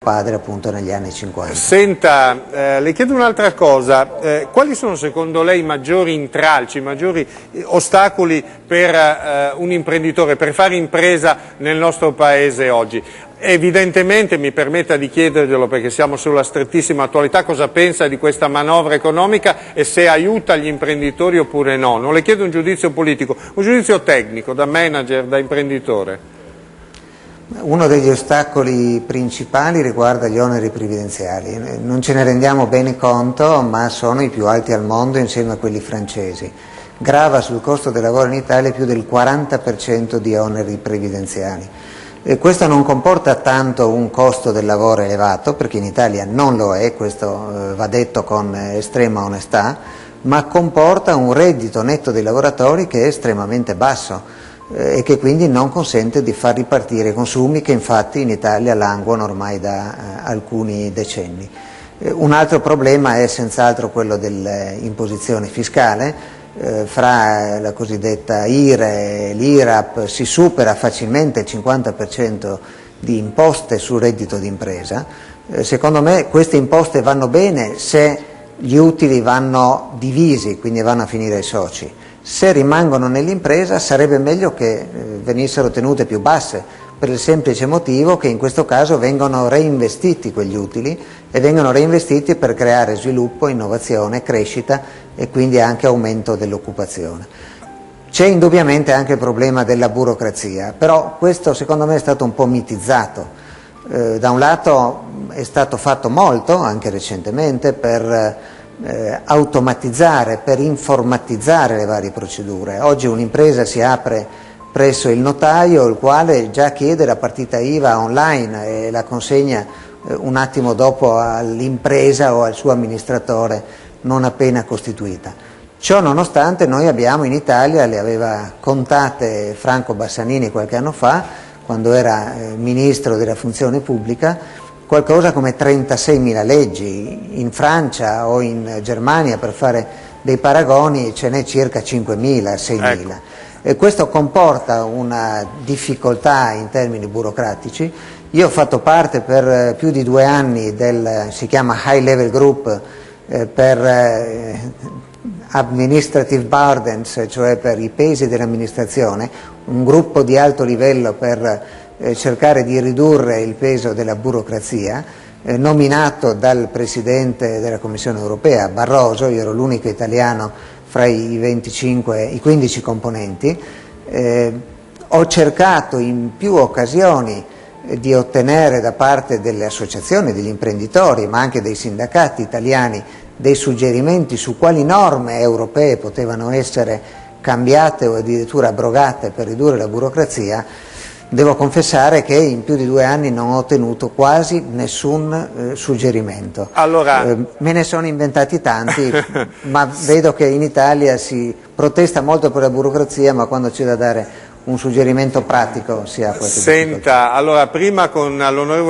padre appunto negli anni 50. Senta, le chiedo un'altra cosa, quali sono secondo lei i maggiori intralci, i maggiori ostacoli per un imprenditore, per fare impresa nel nostro paese oggi? Evidentemente, mi permetta di chiederglielo perché siamo sulla strettissima attualità, cosa pensa di questa manovra economica e se aiuta gli imprenditori oppure no. Non le chiedo un giudizio politico, un giudizio tecnico, da manager, da imprenditore. Uno degli ostacoli principali riguarda gli oneri previdenziali. Non ce ne rendiamo bene conto, ma sono i più alti al mondo insieme a quelli francesi. Grava sul costo del lavoro in Italia più del 40% di oneri previdenziali. Questo non comporta tanto un costo del lavoro elevato, perché in Italia non lo è, questo va detto con estrema onestà, ma comporta un reddito netto dei lavoratori che è estremamente basso e che quindi non consente di far ripartire i consumi che infatti in Italia languono ormai da alcuni decenni. Un altro problema è senz'altro quello dell'imposizione fiscale. Fra la cosiddetta IRE e l'IRAP si supera facilmente il 50% di imposte sul reddito d'impresa. Secondo me queste imposte vanno bene se gli utili vanno divisi, quindi vanno a finire ai soci. Se rimangono nell'impresa sarebbe meglio che venissero tenute più basse, per il semplice motivo che in questo caso vengono reinvestiti quegli utili e vengono reinvestiti per creare sviluppo, innovazione, crescita e quindi anche aumento dell'occupazione. C'è indubbiamente anche il problema della burocrazia, però questo secondo me è stato un po' mitizzato. Da un lato è stato fatto molto, anche recentemente, per automatizzare, per informatizzare le varie procedure. Oggi un'impresa si apre presso il notaio, il quale già chiede la partita IVA online e la consegna un attimo dopo all'impresa o al suo amministratore non appena costituita. Ciò nonostante noi abbiamo in Italia, le aveva contate Franco Bassanini qualche anno fa, quando era ministro della funzione pubblica, qualcosa come 36.000 leggi. In Francia o in Germania, per fare dei paragoni, ce n'è circa 5.000, 6.000. Ecco. E questo comporta una difficoltà in termini burocratici. Io ho fatto parte per più di 2 anni si chiama High Level Group per Administrative Burdens, cioè per i pesi dell'amministrazione, un gruppo di alto livello per cercare di ridurre il peso della burocrazia, nominato dal Presidente della Commissione Europea, Barroso. Io ero l'unico italiano fra i 15 componenti. Ho cercato in più occasioni di ottenere da parte delle associazioni, degli imprenditori, ma anche dei sindacati italiani, dei suggerimenti su quali norme europee potevano essere cambiate o addirittura abrogate per ridurre la burocrazia. Devo confessare che in più di 2 anni non ho ottenuto quasi nessun suggerimento. Allora... me ne sono inventati tanti, ma vedo che in Italia si protesta molto per la burocrazia, ma quando c'è da dare un suggerimento pratico si ha qualche difficoltà. Senta, allora prima con l'onorevole